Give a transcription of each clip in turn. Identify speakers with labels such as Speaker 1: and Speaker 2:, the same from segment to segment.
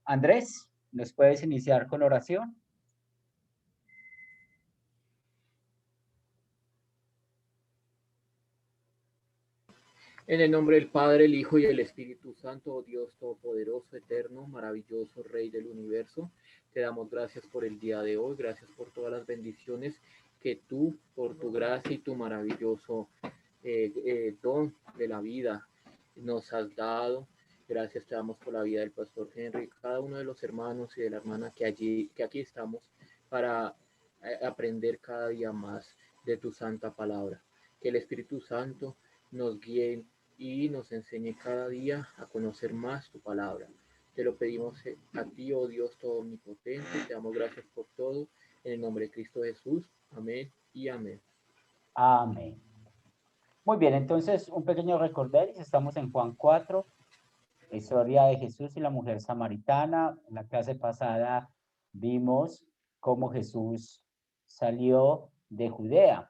Speaker 1: Andrés, ¿nos puedes iniciar con oración?
Speaker 2: En el nombre del Padre, el Hijo y el Espíritu Santo, oh Dios Todopoderoso, Eterno, maravilloso Rey del universo, te damos gracias por el día de hoy, gracias por todas las bendiciones que tú, por tu gracia y tu maravilloso don de la vida, nos has dado. Gracias te damos por la vida del Pastor Henry, cada uno de los hermanos y de la hermana que aquí estamos para aprender cada día más de tu santa palabra. Que el Espíritu Santo nos guíe y nos enseñe cada día a conocer más tu palabra. Te lo pedimos a ti, oh Dios todo omnipotente, te damos gracias por todo, en el nombre de Cristo Jesús. Amén y amén.
Speaker 1: Amén. Muy bien, entonces un pequeño recorderis, estamos en Juan 4, la historia de Jesús y la mujer samaritana. En la clase pasada vimos cómo Jesús salió de Judea.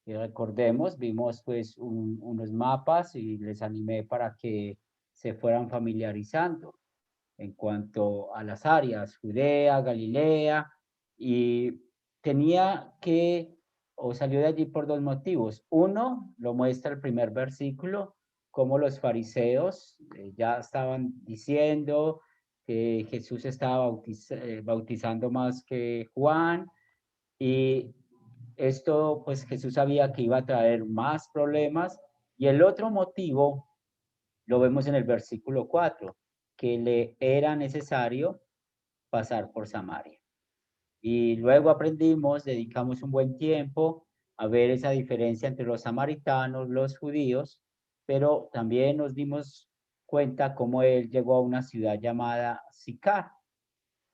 Speaker 1: Y recordemos, vimos pues unos mapas y les animé para que se fueran familiarizando en cuanto a las áreas, Judea, Galilea, y tenía que, o salió de allí por dos motivos. Uno, lo muestra el primer versículo, como los fariseos ya estaban diciendo que Jesús estaba bautizando más que Juan, y esto, pues Jesús sabía que iba a traer más problemas. Y el otro motivo lo vemos en el versículo 4, que le era necesario pasar por Samaria. Y luego aprendimos, dedicamos un buen tiempo a ver esa diferencia entre los samaritanos, los judíos, pero también nos dimos cuenta cómo él llegó a una ciudad llamada Sicar.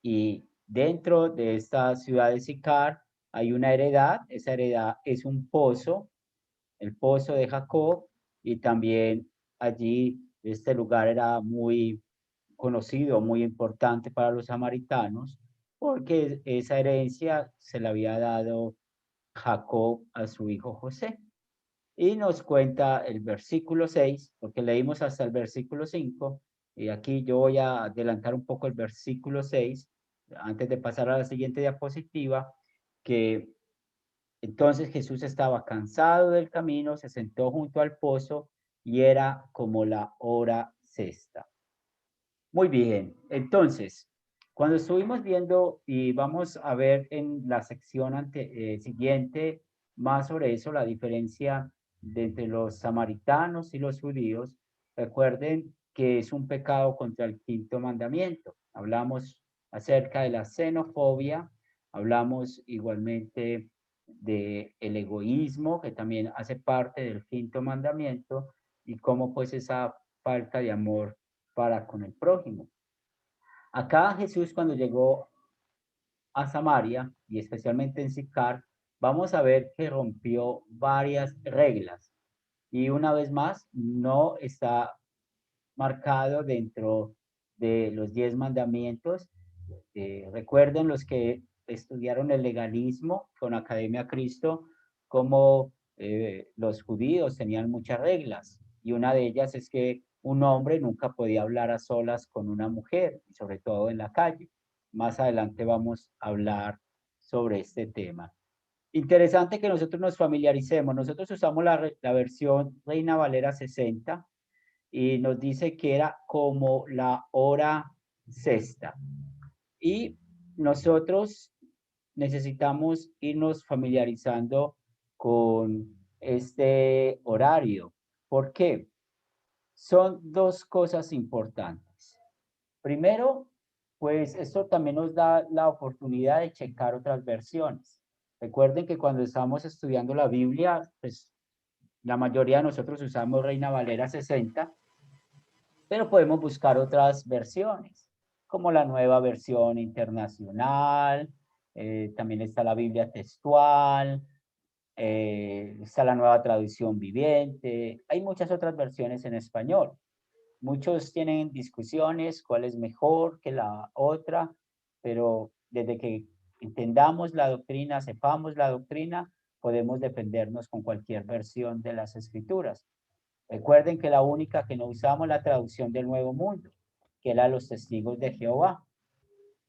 Speaker 1: Y dentro de esta ciudad de Sicar hay una heredad, esa heredad es un pozo, el pozo de Jacob, y también allí este lugar era muy conocido, muy importante para los samaritanos, porque esa herencia se la había dado Jacob a su hijo José. Y nos cuenta el versículo 6, porque leímos hasta el versículo 5, y aquí yo voy a adelantar un poco el versículo 6, antes de pasar a la siguiente diapositiva, que entonces Jesús estaba cansado del camino, se sentó junto al pozo y era como la hora sexta. Muy bien, entonces, cuando estuvimos viendo y vamos a ver en la sección siguiente más sobre eso, la diferencia entre los samaritanos y los judíos, recuerden que es un pecado contra el quinto mandamiento. Hablamos acerca de la xenofobia, hablamos igualmente de el egoísmo, que también hace parte del quinto mandamiento, y cómo pues esa falta de amor para con el prójimo. Acá Jesús cuando llegó a Samaria y especialmente en Sicar, vamos a ver que rompió varias reglas y una vez más no está marcado dentro de los 10 mandamientos. Recuerden los que estudiaron el legalismo con Academia Cristo, como los judíos tenían muchas reglas y una de ellas es que un hombre nunca podía hablar a solas con una mujer, y sobre todo en la calle. Más adelante vamos a hablar sobre este tema. Interesante que nosotros nos familiaricemos. Nosotros usamos la versión Reina Valera 60 y nos dice que era como la hora sexta. Y nosotros necesitamos irnos familiarizando con este horario. ¿Por qué? Son dos cosas importantes. Primero, pues esto también nos da la oportunidad de checar otras versiones. Recuerden que cuando estamos estudiando la Biblia, pues la mayoría de nosotros usamos Reina Valera 60, pero podemos buscar otras versiones, como la nueva versión internacional, también está la Biblia textual, está la nueva traducción viviente, hay muchas otras versiones en español. Muchos tienen discusiones, cuál es mejor que la otra, pero desde que entendamos la doctrina, sepamos la doctrina, podemos defendernos con cualquier versión de las escrituras. Recuerden que la única que no usamos la traducción del Nuevo Mundo, que era los testigos de Jehová.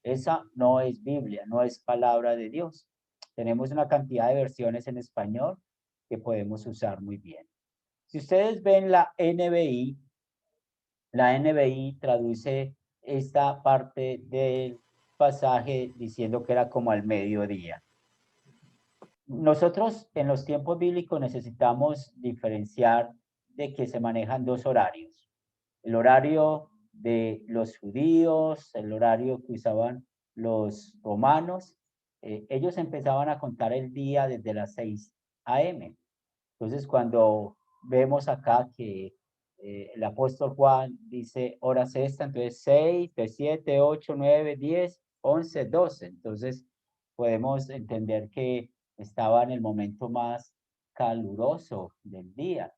Speaker 1: Esa no es Biblia, no es palabra de Dios. Tenemos una cantidad de versiones en español que podemos usar muy bien. Si ustedes ven la NBI traduce esta parte del pasaje diciendo que era como al mediodía. Nosotros en los tiempos bíblicos necesitamos diferenciar de que se manejan dos horarios. El horario de los judíos, el horario que usaban los romanos. Ellos empezaban a contar el día desde las 6 a.m. Entonces, cuando vemos acá que el apóstol Juan dice hora sexta, entonces 6, 7, 8, 9, 10, 11, 12. Entonces, podemos entender que estaba en el momento más caluroso del día.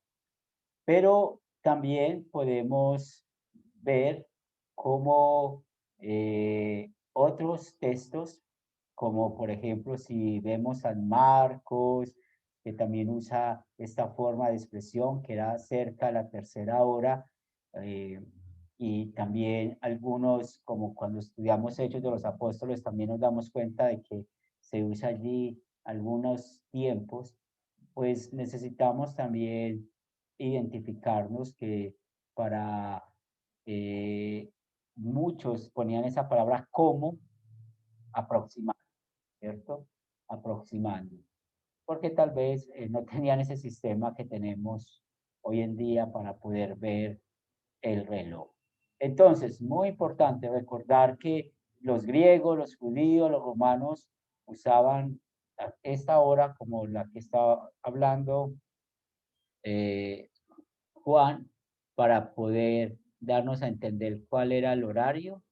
Speaker 1: Pero también podemos ver cómo otros textos, como por ejemplo si vemos San Marcos, que también usa esta forma de expresión, que era cerca de la tercera hora, eh, y también algunos, como cuando estudiamos Hechos de los Apóstoles, también nos damos cuenta de que se usa allí algunos tiempos, pues necesitamos también identificarnos que para muchos ponían esa palabra como aproximar, ¿cierto? Aproximando, porque tal vez no tenían ese sistema que tenemos hoy en día para poder ver el reloj. Entonces, muy importante recordar que los griegos, los judíos, los romanos usaban esta hora como la que estaba hablando eh, Juan para poder darnos a entender cuál era el horario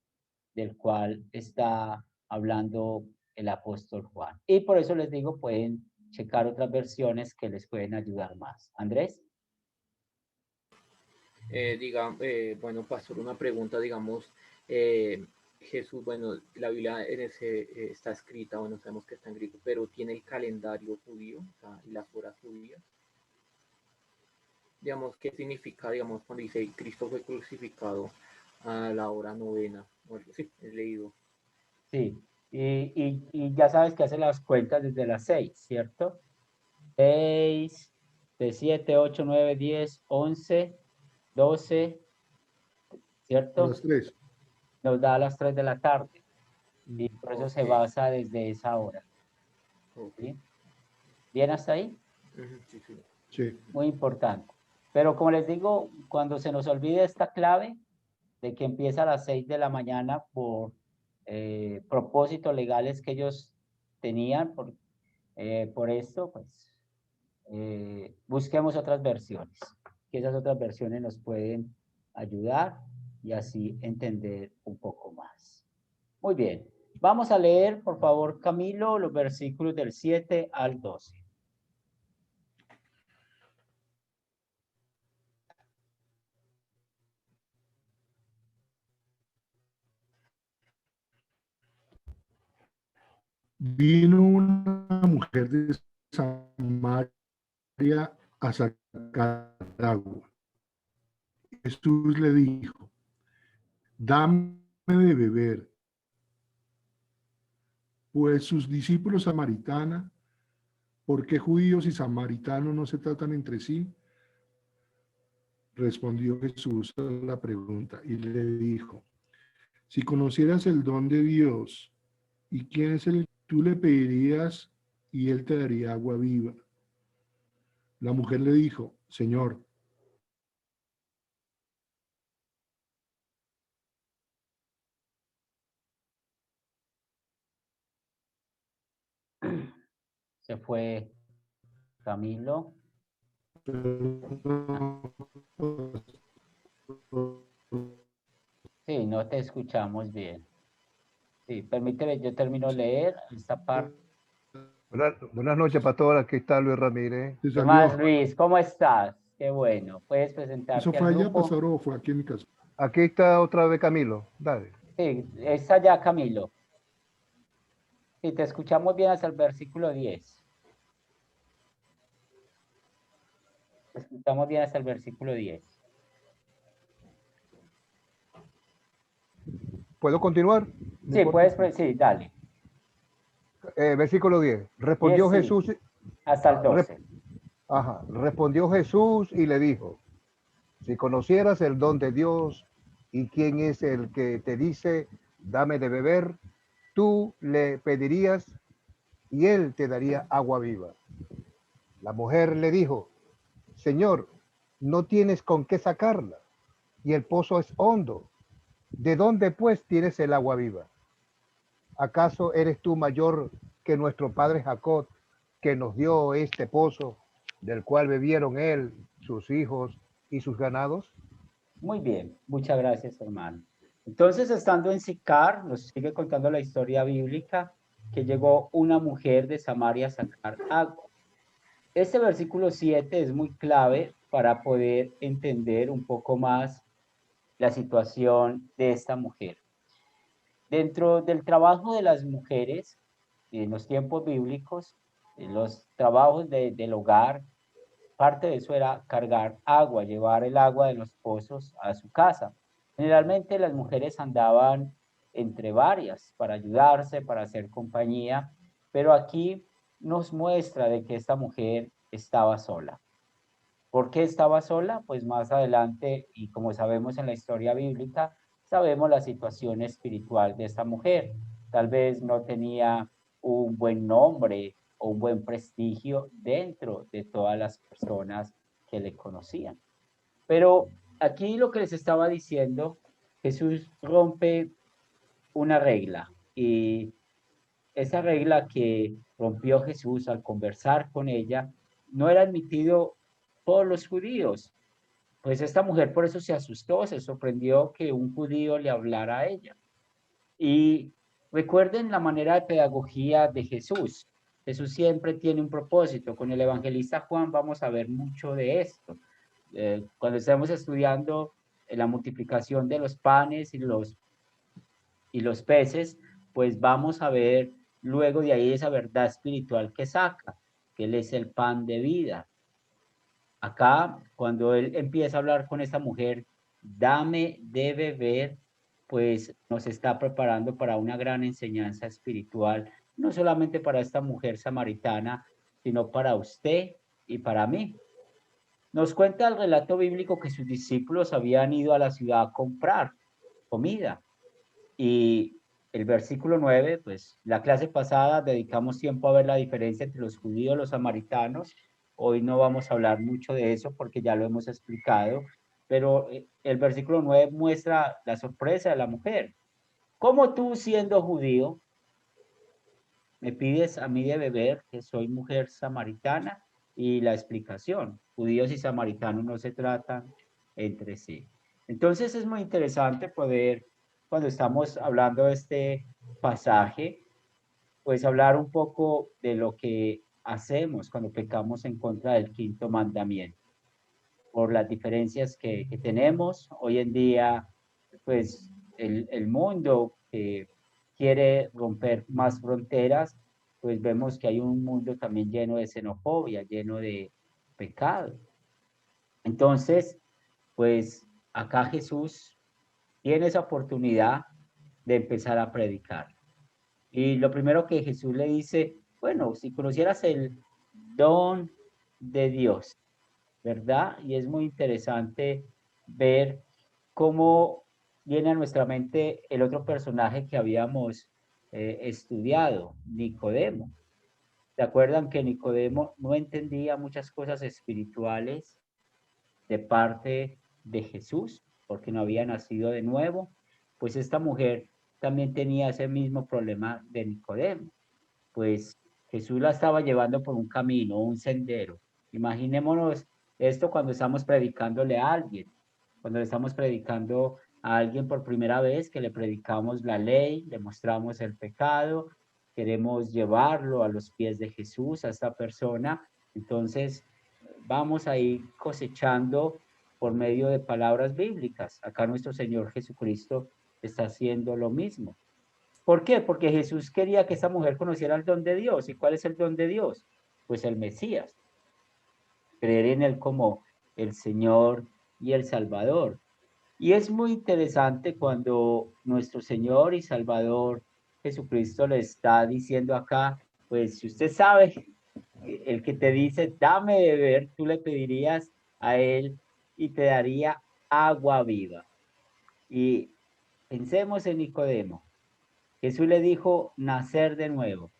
Speaker 1: del cual está hablando el apóstol Juan. Y por eso les digo, pueden checar otras versiones que les pueden ayudar más. Andrés.
Speaker 2: Bueno, pastor, una pregunta, digamos, Jesús, bueno, la Biblia está escrita, bueno, sabemos que está en griego, pero tiene el calendario judío, o sea, y las horas judías. Digamos, ¿qué significa, digamos, cuando dice Cristo fue crucificado a la hora novena? Bueno, sí, he leído.
Speaker 1: Sí, y ya sabes que hace las cuentas desde las 6, ¿cierto? 6, de 7, 8, 9, 10, 11, 12,
Speaker 3: A las
Speaker 1: ¿cierto?
Speaker 3: 3.
Speaker 1: Nos da a las 3 de la tarde y por eso se
Speaker 2: Ok,
Speaker 1: basa desde esa hora,
Speaker 2: ok.
Speaker 1: ¿sí? ¿Bien hasta ahí?
Speaker 2: Sí, sí.
Speaker 3: Sí.
Speaker 1: Muy importante. Pero como les digo, cuando se nos olvide esta clave de que empieza a las 6 de la mañana por propósitos legales que ellos tenían por esto, pues busquemos otras versiones, que esas otras versiones nos pueden ayudar y así entender un poco más. Muy bien, vamos a leer, por favor, Camilo, los versículos del 7 al 12.
Speaker 3: Vino una mujer de Samaria a sacar agua. Jesús le dijo, dame de beber. Pues sus discípulos samaritanos, ¿por qué judíos y samaritanos no se tratan entre sí? Respondió Jesús a la pregunta y le dijo, si conocieras el don de Dios y quién es el, tú le pedirías y él te daría agua viva. La mujer le dijo, Señor,
Speaker 1: Se fue Camilo. Ah, sí, no te escuchamos bien. Sí, permíteme, yo termino de leer esta parte.
Speaker 4: Buenas noches, pastor. Aquí está Luis Ramírez.
Speaker 3: te
Speaker 1: ¿Qué más,
Speaker 3: salió.
Speaker 1: Luis? ¿Cómo estás? Qué bueno. ¿Puedes
Speaker 3: ¿Eso
Speaker 1: presentarte al
Speaker 3: fue allá,
Speaker 1: grupo?
Speaker 3: pastor, o fue aquí en mi casa?
Speaker 4: Aquí está otra vez Camilo. Dale.
Speaker 1: Sí, está ya, Camilo. Sí, te escuchamos bien hasta el versículo 10. Te escuchamos bien hasta el versículo 10.
Speaker 4: ¿Puedo continuar? No
Speaker 1: Sí,
Speaker 4: importa.
Speaker 1: sí, dale.
Speaker 4: Versículo 10.
Speaker 1: 10,
Speaker 4: Respondió
Speaker 1: sí,
Speaker 4: Jesús,
Speaker 1: hasta el 12.
Speaker 4: respondió Jesús y le dijo, si conocieras el don de Dios y quién es el que te dice, dame de beber, tú le pedirías y él te daría agua viva. La mujer le dijo, Señor, no tienes con qué sacarla y el pozo es hondo. ¿De dónde pues tienes el agua viva? ¿Acaso eres tú mayor que nuestro padre Jacob, que nos dio este pozo, del cual bebieron él, sus hijos y sus ganados?
Speaker 1: Muy bien, muchas gracias, hermano. Entonces, estando en Sicar, nos sigue contando la historia bíblica que llegó una mujer de Samaria a sacar agua. Este versículo 7 es muy clave para poder entender un poco más la situación de esta mujer. Dentro del trabajo de las mujeres en los tiempos bíblicos, en los trabajos del hogar, parte de eso era cargar agua, llevar el agua de los pozos a su casa. Generalmente las mujeres andaban entre varias para ayudarse, para hacer compañía, pero aquí nos muestra de que esta mujer estaba sola. ¿Por qué estaba sola? Pues más adelante, y como sabemos en la historia bíblica, sabemos la situación espiritual de esta mujer. Tal vez no tenía un buen nombre o un buen prestigio dentro de todas las personas que le conocían. Pero aquí lo que les estaba diciendo, Jesús rompe una regla y esa regla que rompió Jesús al conversar con ella no era admitido por los judíos. Pues esta mujer por eso se asustó, se sorprendió que un judío le hablara a ella. Y recuerden la manera de pedagogía de Jesús. Jesús siempre tiene un propósito. Con el evangelista Juan vamos a ver mucho de esto. Cuando estemos estudiando la multiplicación de los panes y los peces, pues vamos a ver luego de ahí esa verdad espiritual que saca, que Él es el pan de vida. Acá, cuando Él empieza a hablar con esta mujer, dame de beber, pues nos está preparando para una gran enseñanza espiritual, no solamente para esta mujer samaritana, sino para usted y para mí. Nos cuenta el relato bíblico que sus discípulos habían ido a la ciudad a comprar comida. Y el versículo 9, pues la clase pasada dedicamos tiempo a ver la diferencia entre los judíos y los samaritanos. Hoy no vamos a hablar mucho de eso porque ya lo hemos explicado, pero el versículo 9 muestra la sorpresa de la mujer. ¿Cómo tú, siendo judío, me pides a mí de beber, que soy mujer samaritana? Y la explicación, judíos y samaritanos no se tratan entre sí. Entonces es muy interesante poder, cuando estamos hablando de este pasaje, pues hablar un poco de lo que hacemos cuando pecamos en contra del quinto mandamiento, por las diferencias que tenemos. Hoy en día, pues el mundo que quiere romper más fronteras, pues vemos que hay un mundo también lleno de xenofobia, lleno de pecado. Entonces, pues acá Jesús tiene esa oportunidad de empezar a predicar. Y lo primero que Jesús le dice, bueno, si conocieras el don de Dios, ¿verdad? Y es muy interesante ver cómo viene a nuestra mente el otro personaje que habíamos estudiado, Nicodemo. ¿Se acuerdan que Nicodemo no entendía muchas cosas espirituales de parte de Jesús porque no había nacido de nuevo? Pues esta mujer también tenía ese mismo problema de Nicodemo. Pues Jesús la estaba llevando por un camino, un sendero. Imaginémonos esto cuando estamos predicándole a alguien, cuando le estamos predicando a alguien por primera vez, que le predicamos la ley, le mostramos el pecado, queremos llevarlo a los pies de Jesús, a esta persona. Entonces, vamos a ir cosechando por medio de palabras bíblicas. Acá nuestro Señor Jesucristo está haciendo lo mismo. ¿Por qué? Porque Jesús quería que esa mujer conociera el don de Dios. ¿Y cuál es el don de Dios? Pues el Mesías. Creer en Él como el Señor y el Salvador. Y es muy interesante cuando nuestro Señor y Salvador Jesucristo le está diciendo acá, pues si usted sabe, el que te dice, dame de beber, tú le pedirías a él y te daría agua viva. Y pensemos en Nicodemo. Jesús le dijo nacer de nuevo.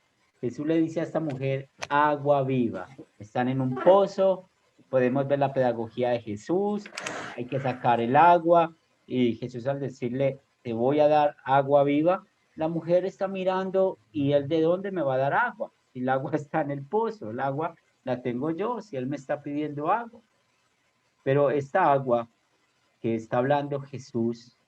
Speaker 1: Jesús le dice a esta mujer agua viva. Están en un pozo, podemos ver la pedagogía de Jesús, hay que sacar el agua y Jesús al decirle te voy a dar agua viva, la mujer está mirando y él de dónde me va a dar agua. Si el agua está en el pozo, el agua la tengo yo, si él me está pidiendo agua. Pero esta agua que está hablando Jesús,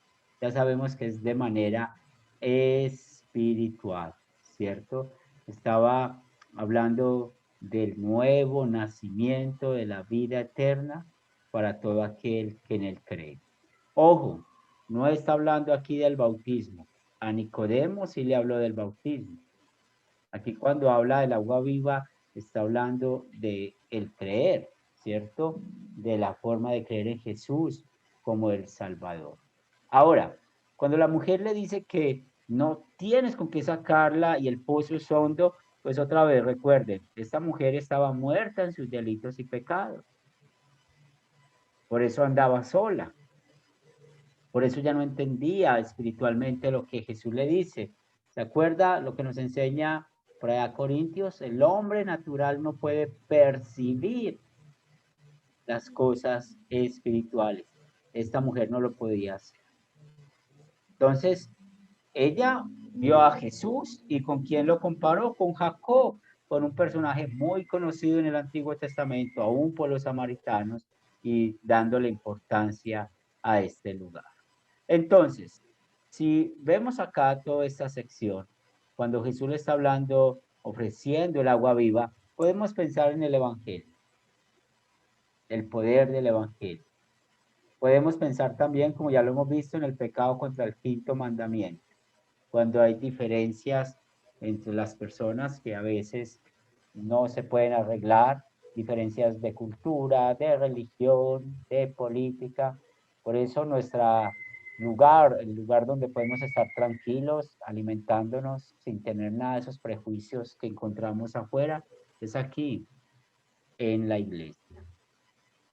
Speaker 1: ya sabemos que es de manera espiritual, ¿cierto? Estaba hablando del nuevo nacimiento de la vida eterna para todo aquel que en él cree. Ojo, no está hablando aquí del bautismo. A Nicodemo sí le habló del bautismo. Aquí cuando habla del agua viva, está hablando de el creer, ¿cierto? De la forma de creer en Jesús como el Salvador. Ahora, cuando la mujer le dice que no tienes con qué sacarla y el pozo es hondo, pues otra vez recuerden, esta mujer estaba muerta en sus delitos y pecados. Por eso andaba sola. Por eso ya no entendía espiritualmente lo que Jesús le dice. ¿Se acuerda lo que nos enseña por allá Corintios? El hombre natural no puede percibir las cosas espirituales. Esta mujer no lo podía hacer. Entonces, ella vio a Jesús y ¿con quién lo comparó? Con Jacob, con un personaje muy conocido en el Antiguo Testamento, aún por los samaritanos, y dándole importancia a este lugar. Entonces, si vemos acá toda esta sección, cuando Jesús le está hablando, ofreciendo el agua viva, podemos pensar en el Evangelio, el poder del Evangelio. Podemos pensar también, como ya lo hemos visto, en el pecado contra el quinto mandamiento, cuando hay diferencias entre las personas que a veces no se pueden arreglar, diferencias de cultura, de religión, de política. Por eso el lugar donde podemos estar tranquilos, alimentándonos sin tener nada de esos prejuicios que encontramos afuera, es aquí, en la iglesia.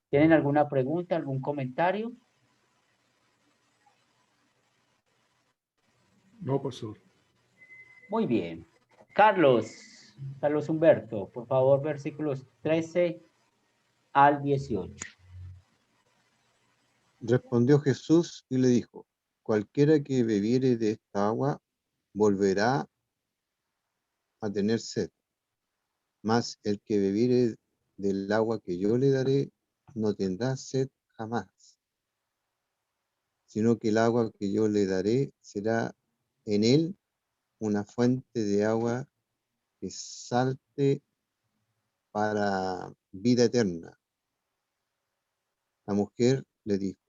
Speaker 1: ¿Tienen alguna pregunta, algún comentario?
Speaker 3: No, pastor.
Speaker 1: Muy bien. Carlos Humberto, por favor, versículos 13 al 18.
Speaker 5: Respondió Jesús y le dijo, cualquiera que bebiere de esta agua volverá a tener sed, mas el que bebiere del agua que yo le daré no tendrá sed jamás, sino que el agua que yo le daré será en él una fuente de agua que salte para vida eterna. La mujer le dijo,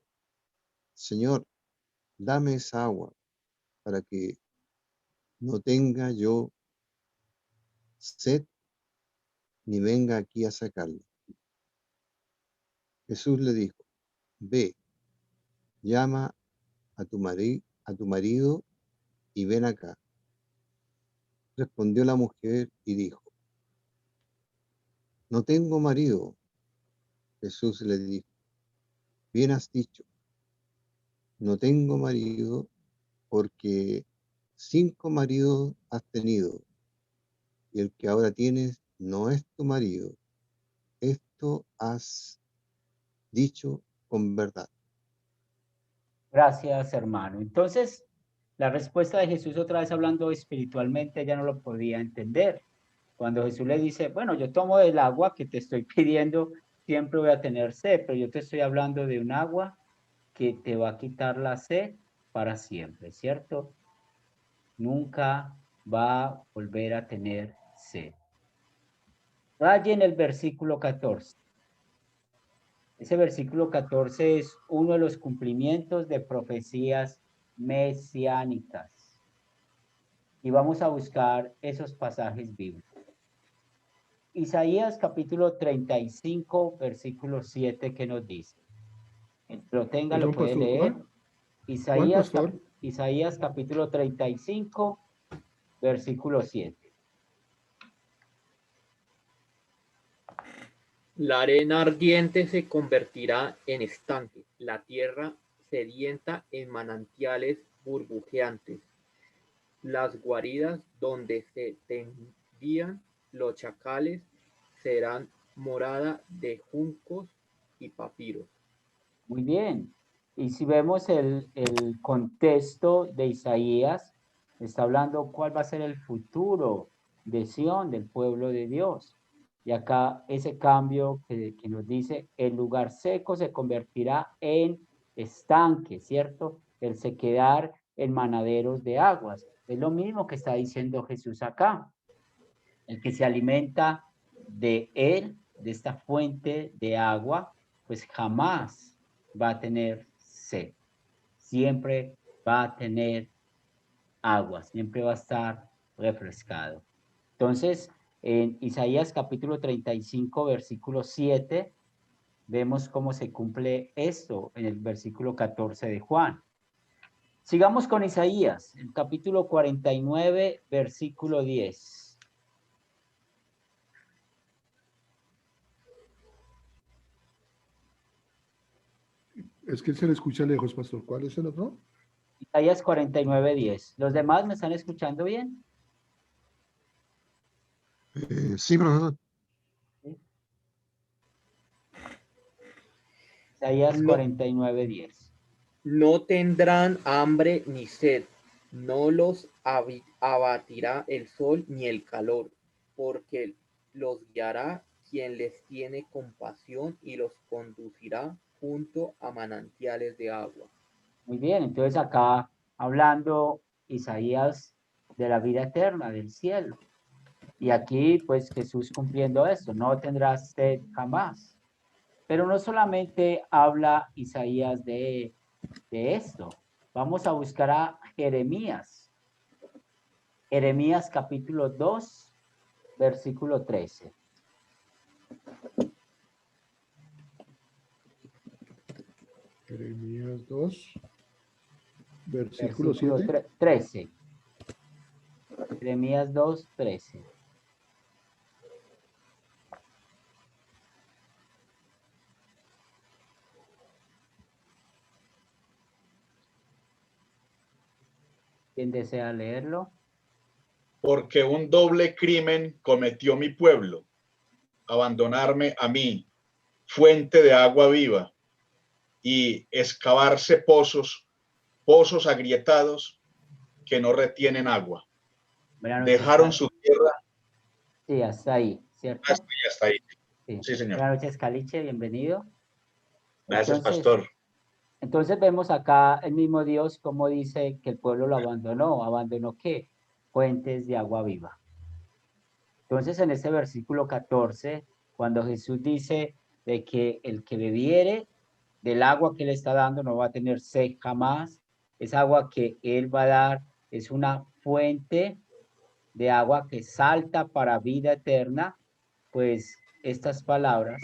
Speaker 5: Señor, dame esa agua para que no tenga yo sed ni venga aquí a sacarla. Jesús le dijo, ve, llama a tu marido y ven acá. Respondió la mujer y dijo, no tengo marido. Jesús le dijo, bien has dicho, no tengo marido porque 5 maridos has tenido y el que ahora tienes no es tu marido. Esto has dicho con verdad.
Speaker 1: Gracias, hermano. Entonces, la respuesta de Jesús, otra vez hablando espiritualmente, ella no lo podía entender. Cuando Jesús le dice, bueno, yo tomo del agua que te estoy pidiendo, siempre voy a tener sed, pero yo te estoy hablando de un agua que te va a quitar la sed para siempre, ¿cierto? Nunca va a volver a tener sed. Rayen el versículo 14. Ese versículo 14 es uno de los cumplimientos de profecías mesiánicas. Y vamos a buscar esos pasajes bíblicos. Isaías capítulo 35, versículo 7, que nos dice. El que lo tenga, lo
Speaker 3: Perdón,
Speaker 1: puede
Speaker 3: pastor,
Speaker 1: leer.
Speaker 3: ¿cuál? pastor?
Speaker 1: Isaías capítulo 35, versículo 7.
Speaker 2: La arena ardiente se convertirá en estanque, la tierra sedienta en manantiales burbujeantes. Las guaridas donde se tendían los chacales serán morada de juncos y papiros.
Speaker 1: Muy bien. Y si vemos el contexto de Isaías, está hablando cuál va a ser el futuro de Sión, del pueblo de Dios. Y acá ese cambio que nos dice, el lugar seco se convertirá en estanque, ¿cierto? El sequedar en manaderos de aguas. Es lo mismo que está diciendo Jesús acá. El que se alimenta de él, de esta fuente de agua, pues jamás va a tener sed. Siempre va a tener agua, siempre va a estar refrescado. Entonces, en Isaías capítulo 35, versículo 7, vemos cómo se cumple esto en el versículo 14 de Juan. Sigamos con Isaías, el capítulo 49, versículo 10.
Speaker 3: Es que se le escucha lejos, pastor. ¿Cuál es el otro?
Speaker 1: Isaías 49, 10. ¿Los demás me están escuchando bien?
Speaker 5: Sí, profesor.
Speaker 1: Isaías
Speaker 2: No,
Speaker 1: 49, 10.
Speaker 2: no tendrán hambre ni sed, no los abatirá el sol ni el calor, porque los guiará quien les tiene compasión y los conducirá junto a manantiales de agua.
Speaker 1: Muy bien, entonces acá hablando Isaías de la vida eterna, del cielo. Y aquí pues Jesús cumpliendo esto, no tendrás sed jamás. Pero no solamente habla Isaías de esto. Vamos a buscar a Jeremías. Jeremías capítulo 2, versículo 13.
Speaker 3: Jeremías 2, versículo 7.
Speaker 1: 13. Jeremías 2, 13. ¿Quién desea leerlo?
Speaker 6: Porque un doble crimen cometió mi pueblo, abandonarme a mí, fuente de agua viva, y excavarse pozos agrietados que no retienen agua.
Speaker 1: Buenas noches,
Speaker 6: Dejaron su tierra
Speaker 1: sí, hasta ahí, ¿cierto?
Speaker 6: hasta ahí.
Speaker 1: Sí.
Speaker 6: Sí, señor.
Speaker 1: Buenas noches, Caliche, bienvenido.
Speaker 6: Gracias,
Speaker 1: Entonces,
Speaker 6: pastor.
Speaker 1: entonces vemos acá el mismo Dios como dice que el pueblo lo abandonó. ¿Abandonó qué? Fuentes de agua viva. Entonces en este versículo 14, cuando Jesús dice de que el que bebiere del agua que le está dando no va a tener sed jamás, esa agua que él va a dar es una fuente de agua que salta para vida eterna, pues estas palabras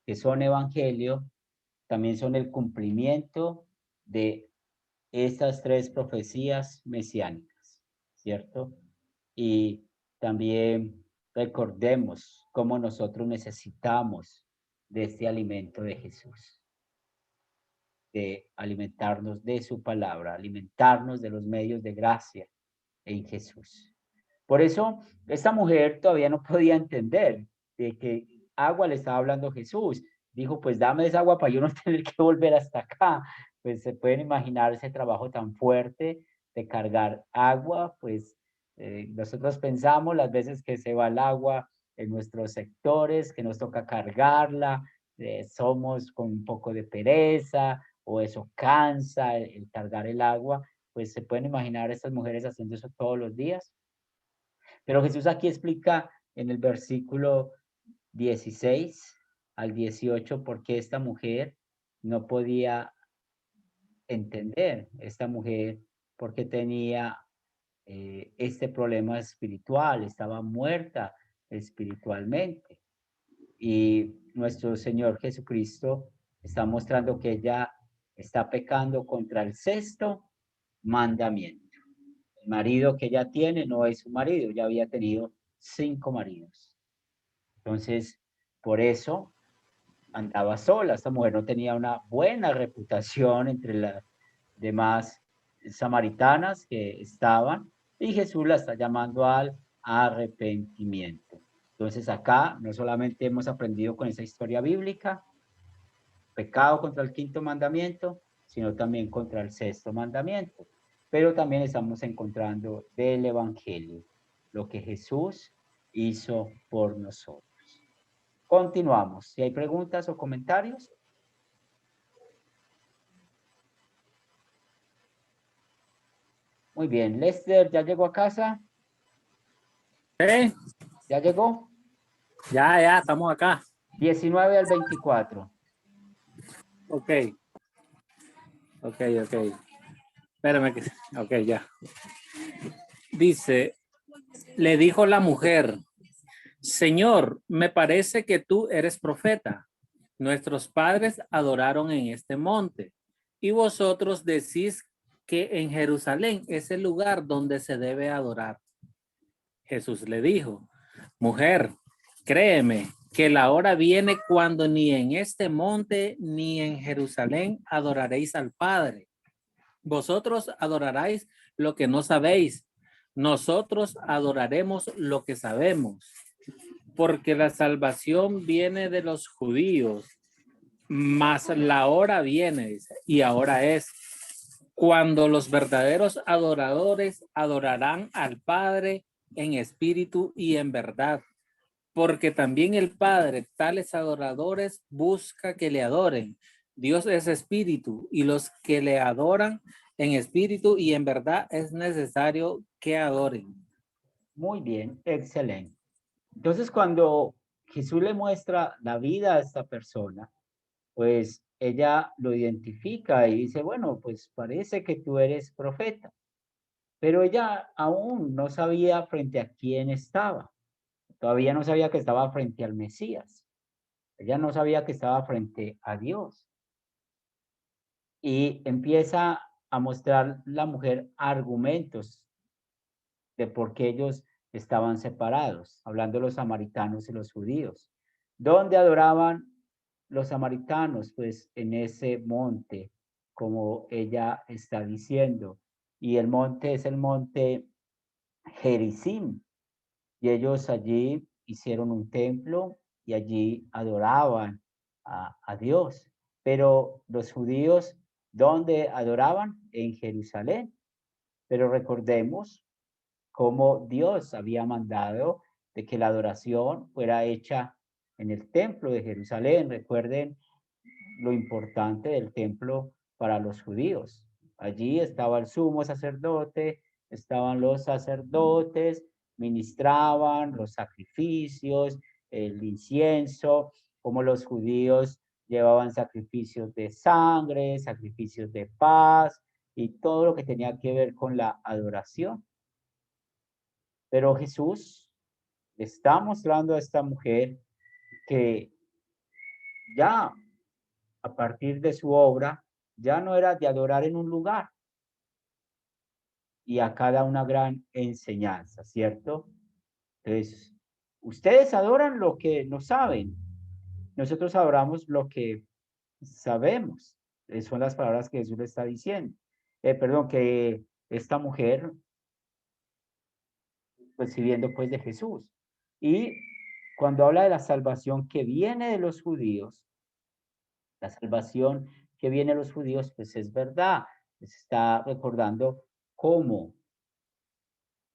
Speaker 1: que son evangelio también son el cumplimiento de estas tres profecías mesiánicas, ¿cierto? Y también recordemos cómo nosotros necesitamos de este alimento de Jesús, de alimentarnos de su palabra, alimentarnos de los medios de gracia en Jesús. Por eso esta mujer todavía no podía entender de qué agua le estaba hablando Jesús. Dijo, pues dame esa agua para yo no tener que volver hasta acá. Pues se pueden imaginar ese trabajo tan fuerte de cargar agua, pues nosotros pensamos las veces que se va el agua en nuestros sectores, que nos toca cargarla, somos con un poco de pereza o eso cansa el cargar el agua, pues se pueden imaginar estas mujeres haciendo eso todos los días. Pero Jesús aquí explica en el versículo 16 al 18 por qué esta mujer no podía entender, esta mujer porque tenía este problema espiritual, estaba muerta espiritualmente. Y nuestro Señor Jesucristo está mostrando que ella está pecando contra el sexto mandamiento. El marido que ella tiene no es su marido, ya había tenido 5 maridos. Entonces, por eso andaba sola. Esta mujer no tenía una buena reputación entre las demás samaritanas que estaban, y Jesús la está llamando al arrepentimiento. Entonces acá no solamente hemos aprendido con esa historia bíblica, pecado contra el quinto mandamiento, sino también contra el sexto mandamiento. Pero también estamos encontrando del Evangelio lo que Jesús hizo por nosotros. Continuamos. Si hay preguntas o comentarios. Muy bien. Lester, ¿ya llegó a casa? ¿Ya llegó?
Speaker 7: Ya, estamos acá.
Speaker 1: 19 al 24.
Speaker 7: Ok. Espérame que... Ok, ya. Dice, le dijo la mujer, Señor, me parece que tú eres profeta. Nuestros padres adoraron en este monte y vosotros decís que en Jerusalén es el lugar donde se debe adorar. Jesús le dijo, mujer, créeme que la hora viene cuando ni en este monte ni en Jerusalén adoraréis al Padre. Vosotros adoraréis lo que no sabéis. Nosotros adoraremos lo que sabemos. Porque la salvación viene de los judíos. Mas la hora viene, dice, y ahora es, cuando los verdaderos adoradores adorarán al Padre en espíritu y en verdad. Porque también el Padre, tales adoradores, busca que le adoren. Dios es espíritu y los que le adoran en espíritu y en verdad es necesario que adoren.
Speaker 1: Muy bien, excelente. Entonces, cuando Jesús le muestra la vida a esta persona, pues ella lo identifica y dice, bueno, pues parece que tú eres profeta. Pero ella aún no sabía frente a quién estaba. Todavía no sabía que estaba frente al Mesías. Ella no sabía que estaba frente a Dios. Y empieza a mostrar la mujer argumentos de por qué ellos estaban separados, hablando de los samaritanos y los judíos. ¿Dónde adoraban los samaritanos? Pues en ese monte, como ella está diciendo. Y el monte es el monte Gerizim. Y ellos allí hicieron un templo y allí adoraban a Dios. Pero los judíos, ¿dónde adoraban? En Jerusalén. Pero recordemos cómo Dios había mandado de que la adoración fuera hecha en el templo de Jerusalén. Recuerden lo importante del templo para los judíos. Allí estaba el sumo sacerdote, estaban los sacerdotes, ministraban los sacrificios, el incienso, como los judíos llevaban sacrificios de sangre, sacrificios de paz y todo lo que tenía que ver con la adoración. Pero Jesús está mostrando a esta mujer que ya a partir de su obra ya no era de adorar en un lugar. Y acá da una gran enseñanza, ¿cierto? Entonces, ustedes adoran lo que no saben. Nosotros adoramos lo que sabemos. Son las palabras que Jesús le está diciendo. Perdón, que esta mujer recibiendo pues de Jesús. Y cuando habla de la salvación que viene de los judíos, la salvación que viene de los judíos, pues es verdad. Les está recordando cómo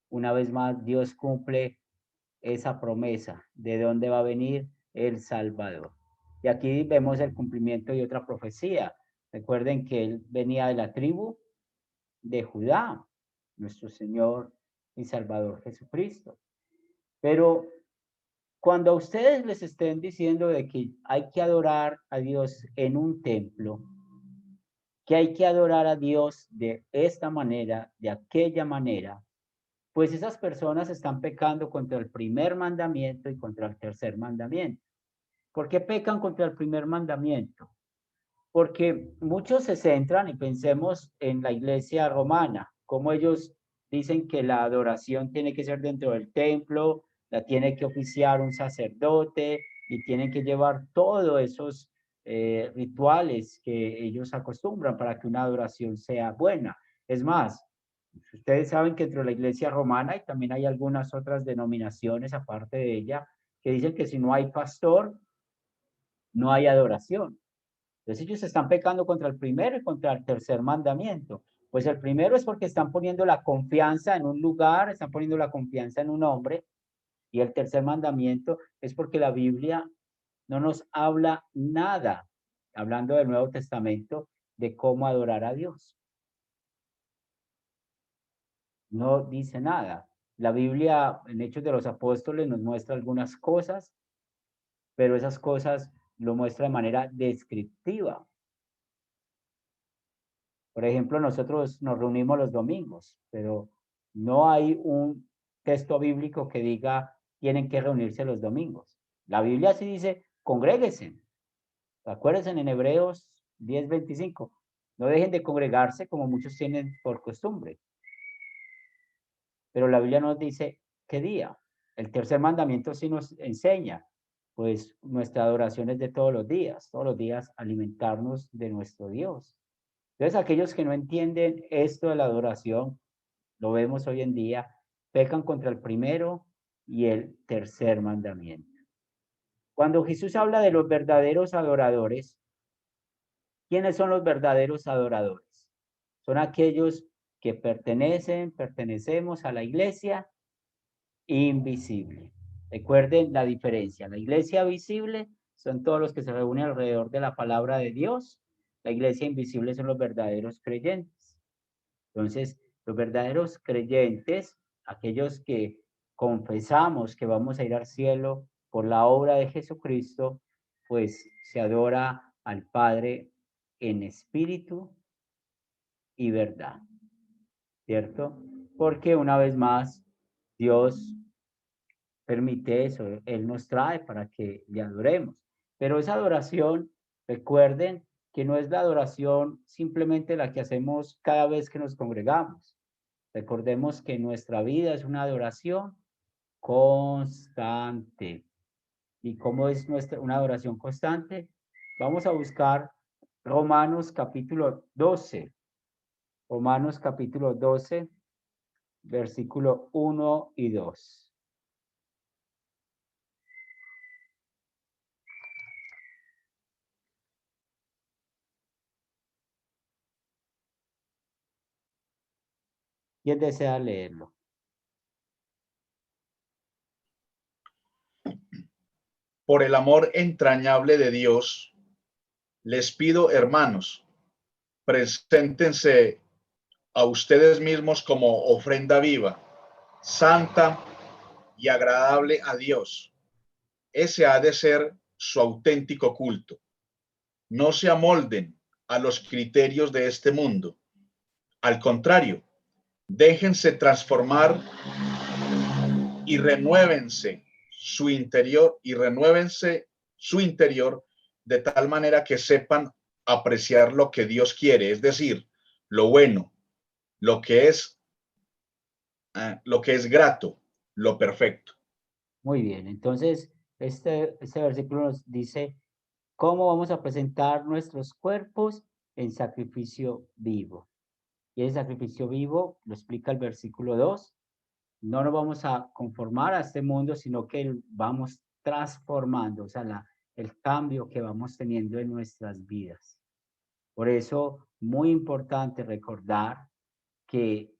Speaker 1: una vez más Dios cumple esa promesa de dónde va a venir el Salvador. Y aquí vemos el cumplimiento de otra profecía. Recuerden que él venía de la tribu de Judá, nuestro Señor y Salvador Jesucristo. Pero cuando a ustedes les estén diciendo de que hay que adorar a Dios en un templo, que hay que adorar a Dios de esta manera, de aquella manera, pues esas personas están pecando contra el primer mandamiento y contra el tercer mandamiento. ¿Por qué pecan contra el primer mandamiento? Porque muchos se centran y pensemos en la iglesia romana, como ellos dicen que la adoración tiene que ser dentro del templo, la tiene que oficiar un sacerdote y tienen que llevar todos esos rituales que ellos acostumbran para que una adoración sea buena. Es más, ustedes saben que dentro de la iglesia romana y también hay algunas otras denominaciones aparte de ella que dicen que si no hay pastor, no hay adoración. Entonces ellos están pecando contra el primero y contra el tercer mandamiento. Pues el primero es porque están poniendo la confianza en un lugar, están poniendo la confianza en un hombre. Y el tercer mandamiento es porque la Biblia no nos habla nada, hablando del Nuevo Testamento, de cómo adorar a Dios. No dice nada. La Biblia en Hechos de los Apóstoles nos muestra algunas cosas, pero esas cosas lo muestra de manera descriptiva. Por ejemplo, nosotros nos reunimos los domingos, pero no hay un texto bíblico que diga tienen que reunirse los domingos. La Biblia sí dice, congréguense. Acuérdense en Hebreos 10:25. No dejen de congregarse como muchos tienen por costumbre. Pero la Biblia nos dice qué día. El tercer mandamiento sí nos enseña, pues nuestra adoración es de todos los días alimentarnos de nuestro Dios. Entonces, aquellos que no entienden esto de la adoración, lo vemos hoy en día, pecan contra el primero y el tercer mandamiento. Cuando Jesús habla de los verdaderos adoradores, ¿quiénes son los verdaderos adoradores? Son aquellos que pertenecemos a la iglesia invisible. Recuerden la diferencia. La iglesia visible son todos los que se reúnen alrededor de la palabra de Dios. La iglesia invisible son los verdaderos creyentes. Entonces, los verdaderos creyentes, aquellos que confesamos que vamos a ir al cielo por la obra de Jesucristo, pues se adora al Padre en espíritu y verdad, ¿cierto? Porque una vez más, Dios permite eso, Él nos trae para que le adoremos. Pero esa adoración, recuerden que no es la adoración simplemente la que hacemos cada vez que nos congregamos. Recordemos que nuestra vida es una adoración constante. ¿Y cómo es una adoración constante? Vamos a buscar Romanos capítulo 12. Romanos capítulo 12, versículo 1 y 2. ¿Quién desea leerlo?
Speaker 6: Por el amor entrañable de Dios, les pido, hermanos, preséntense a ustedes mismos como ofrenda viva, santa y agradable a Dios. Ese ha de ser su auténtico culto. No se amolden a los criterios de este mundo. Al contrario, déjense transformar y renuévense su interior de tal manera que sepan apreciar lo que Dios quiere, es decir, lo bueno, lo que es grato, lo perfecto.
Speaker 1: Muy bien, entonces este versículo nos dice cómo vamos a presentar nuestros cuerpos en sacrificio vivo. Y el sacrificio vivo lo explica el versículo 2. No nos vamos a conformar a este mundo, sino que vamos transformando, o sea, el cambio que vamos teniendo en nuestras vidas. Por eso, muy importante recordar que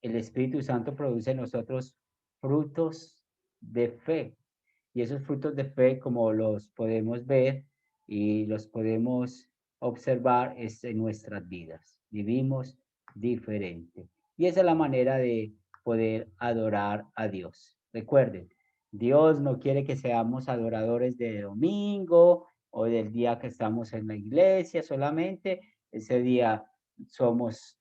Speaker 1: el Espíritu Santo produce en nosotros frutos de fe. Y esos frutos de fe, como los podemos ver y los podemos observar, es en nuestras vidas. Vivimos diferente. Y esa es la manera de poder adorar a Dios. Recuerden, Dios no quiere que seamos adoradores de domingo o del día que estamos en la iglesia solamente. Ese día somos,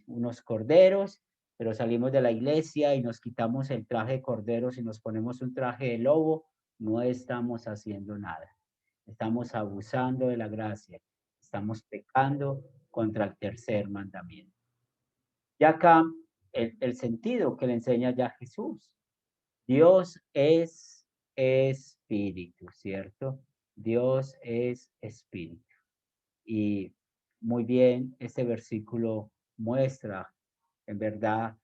Speaker 1: unos corderos, pero salimos de la iglesia y nos quitamos el traje de corderos y nos ponemos un traje de lobo, no estamos haciendo nada. estamos abusando de la gracia, estamos pecando contra el tercer mandamiento. Y acá el sentido que le enseña ya Jesús. Dios es espíritu, ¿cierto? Dios es espíritu. Y muy bien, este versículo muestra en verdad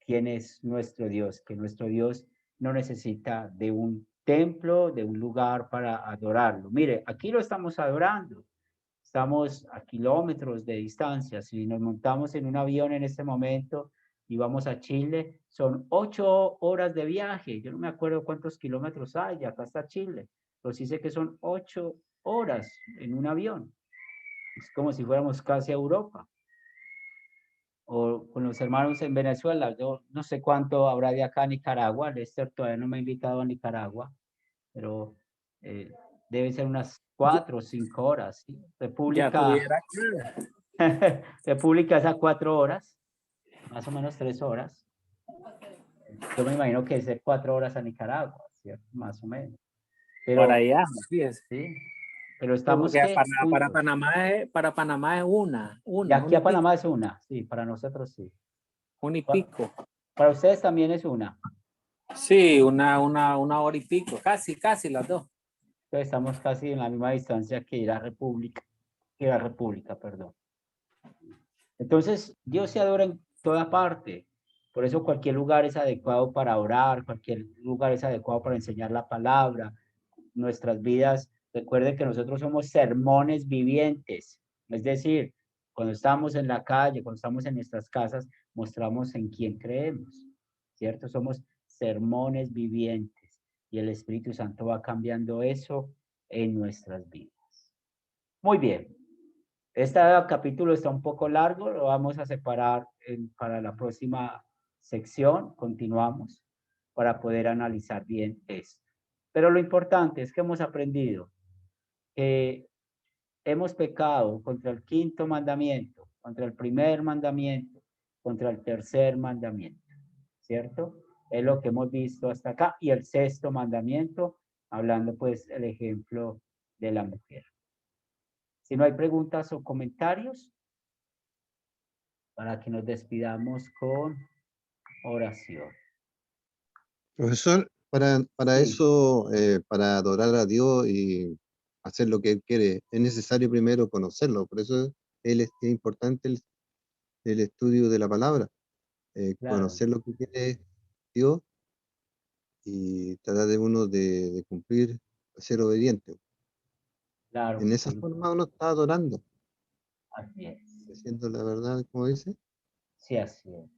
Speaker 1: quién es nuestro Dios, que nuestro Dios no necesita de un templo, de un lugar para adorarlo. Mire, aquí lo estamos adorando. Estamos a kilómetros de distancia. Si nos montamos en un avión en este momento y vamos a Chile, son 8 horas de viaje. Yo no me acuerdo cuántos kilómetros hay, acá está Chile, pero sí sé que son 8 horas en un avión. Es como si fuéramos casi a Europa. O con los hermanos en Venezuela, yo no sé cuánto habrá de acá a Nicaragua. Lester todavía no me ha invitado a Nicaragua, pero debe ser unas 4 o 5 horas. ¿Sí?
Speaker 7: Ya
Speaker 1: República,
Speaker 7: tuviera.
Speaker 1: República es a 4 horas, más o menos 3 horas. Yo me imagino que es de 4 horas a Nicaragua, ¿cierto? Más o menos. Pero,
Speaker 7: Por allá, fíjese.
Speaker 1: sí, pero
Speaker 7: Sí,
Speaker 1: estamos
Speaker 7: porque
Speaker 1: ¿qué?
Speaker 7: para Panamá es
Speaker 1: Y aquí
Speaker 7: una
Speaker 1: a
Speaker 7: y pico,
Speaker 1: Panamá es una, sí, para nosotros sí.
Speaker 7: una y pico.
Speaker 1: Para ustedes también es una.
Speaker 7: Sí, una hora y pico, casi las dos.
Speaker 1: Entonces estamos casi en la misma distancia que la República, perdón. Entonces, Dios se adora en toda parte. Por eso cualquier lugar es adecuado para orar, cualquier lugar es adecuado para enseñar la palabra. Nuestras vidas, recuerden que nosotros somos sermones vivientes. Es decir, cuando estamos en la calle, cuando estamos en nuestras casas, mostramos en quién creemos, ¿cierto? Somos sermones vivientes y el Espíritu Santo va cambiando eso en nuestras vidas. Muy bien. Este capítulo está un poco largo, lo vamos a separar para la próxima sección, continuamos, para poder analizar bien esto. Pero lo importante es que hemos aprendido que hemos pecado contra el quinto mandamiento, contra el primer mandamiento, contra el tercer mandamiento, ¿cierto? Es lo que hemos visto hasta acá. Y el sexto mandamiento, hablando pues el ejemplo de la mujer. Si no hay preguntas o comentarios, para que nos despidamos con oración.
Speaker 5: Profesor, para
Speaker 1: Sí.
Speaker 5: eso, para adorar a Dios y hacer lo que Él quiere, es necesario primero conocerlo. Por eso es importante el estudio de la palabra,
Speaker 1: Claro,
Speaker 5: conocer lo que quiere Dios y tratar de uno de cumplir, ser obediente.
Speaker 1: claro
Speaker 5: En
Speaker 1: que
Speaker 5: esa
Speaker 1: sí,
Speaker 5: forma uno está adorando,
Speaker 1: así es.
Speaker 5: diciendo la verdad, como dice.
Speaker 1: Sí, así es.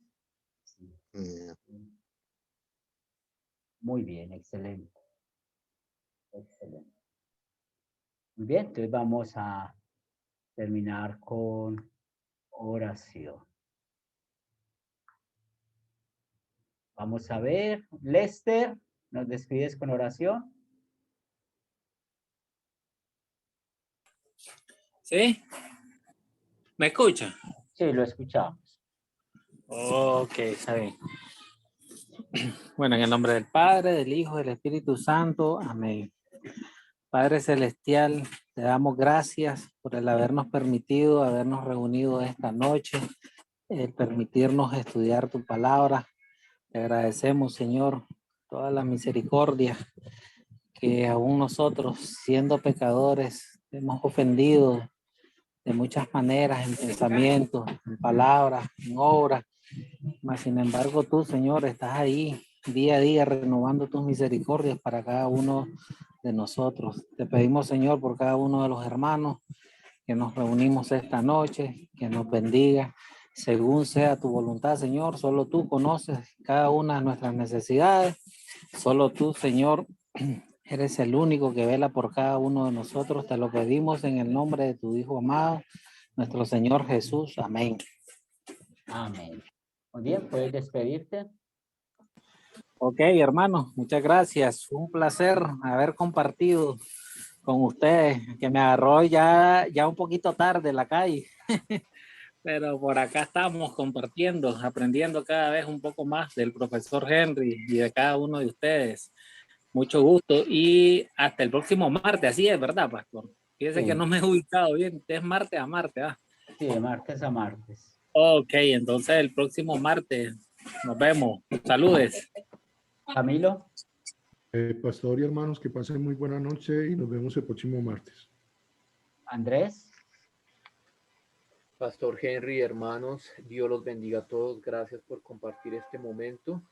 Speaker 1: Sí.
Speaker 5: Eh,
Speaker 1: Muy bien, excelente, excelente. Muy bien, entonces vamos a terminar con oración. Vamos a ver, Lester, ¿nos despides con oración?
Speaker 7: ¿Sí? ¿Me escucha?
Speaker 1: Sí, lo escuchamos.
Speaker 7: Ok, está bien. Bueno, en el nombre del Padre, del Hijo, del Espíritu Santo. Amén. Padre Celestial, te damos gracias por el habernos permitido, habernos reunido esta noche, el permitirnos estudiar tu palabra. Te agradecemos, Señor, toda la misericordia que aún nosotros, siendo pecadores, hemos ofendido de muchas maneras, en pensamientos, en palabras, en obras. Mas, sin embargo, tú, Señor, estás ahí día a día renovando tus misericordias para cada uno de nosotros. Te pedimos, Señor, por cada uno de los hermanos que nos reunimos esta noche, que nos bendiga según sea tu voluntad, Señor. Solo tú conoces cada una de nuestras necesidades. Solo tú, Señor, eres el único que vela por cada uno de nosotros. Te lo pedimos en el nombre de tu Hijo amado, nuestro Señor Jesús. Amén.
Speaker 1: Amén. Muy bien, puedes despedirte.
Speaker 7: Ok, hermano, muchas gracias. Fue un placer haber compartido con ustedes, que me agarró ya un poquito tarde en la calle, pero por acá estamos compartiendo, aprendiendo cada vez un poco más del profesor Henry y de cada uno de ustedes. Mucho gusto y hasta el próximo martes, así es, ¿verdad, pastor? Fíjese
Speaker 1: Sí.
Speaker 7: que no me he ubicado bien, es martes a martes, ¿ah?
Speaker 1: Sí, de martes a martes.
Speaker 7: Ok, entonces el próximo martes nos vemos. Saludes.
Speaker 1: Camilo,
Speaker 3: Pastor y hermanos, que pasen muy buena noche y nos vemos el próximo martes.
Speaker 1: Andrés,
Speaker 2: Pastor Henry, hermanos, Dios los bendiga a todos. Gracias por compartir este momento.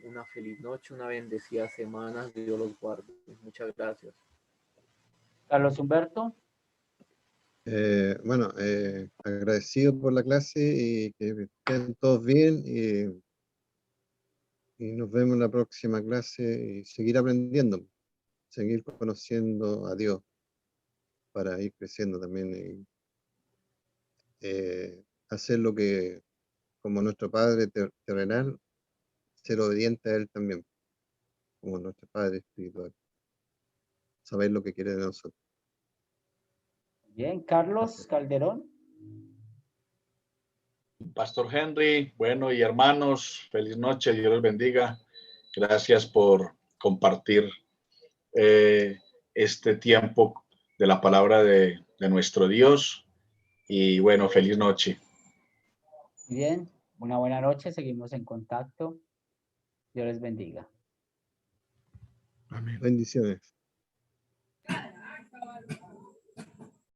Speaker 2: Una feliz noche, una bendecida semana. Dios los guarde. Muchas gracias.
Speaker 1: Carlos Humberto,
Speaker 5: Bueno, agradecido por la clase y que estén todos bien y nos vemos en la próxima clase y seguir aprendiendo, seguir conociendo a Dios para ir creciendo también y hacer lo que como nuestro Padre terrenal, ser obediente a Él también, como nuestro Padre espiritual, saber lo que quiere de nosotros.
Speaker 1: bien. Carlos
Speaker 5: Gracias.
Speaker 1: Calderón,
Speaker 6: Pastor Henry, bueno, y hermanos, feliz noche, Dios los bendiga. Gracias por compartir este tiempo de la palabra de nuestro Dios. Y bueno, feliz noche.
Speaker 1: bien. Una buena noche, seguimos en contacto. Dios les bendiga.
Speaker 3: Amén.
Speaker 5: Bendiciones.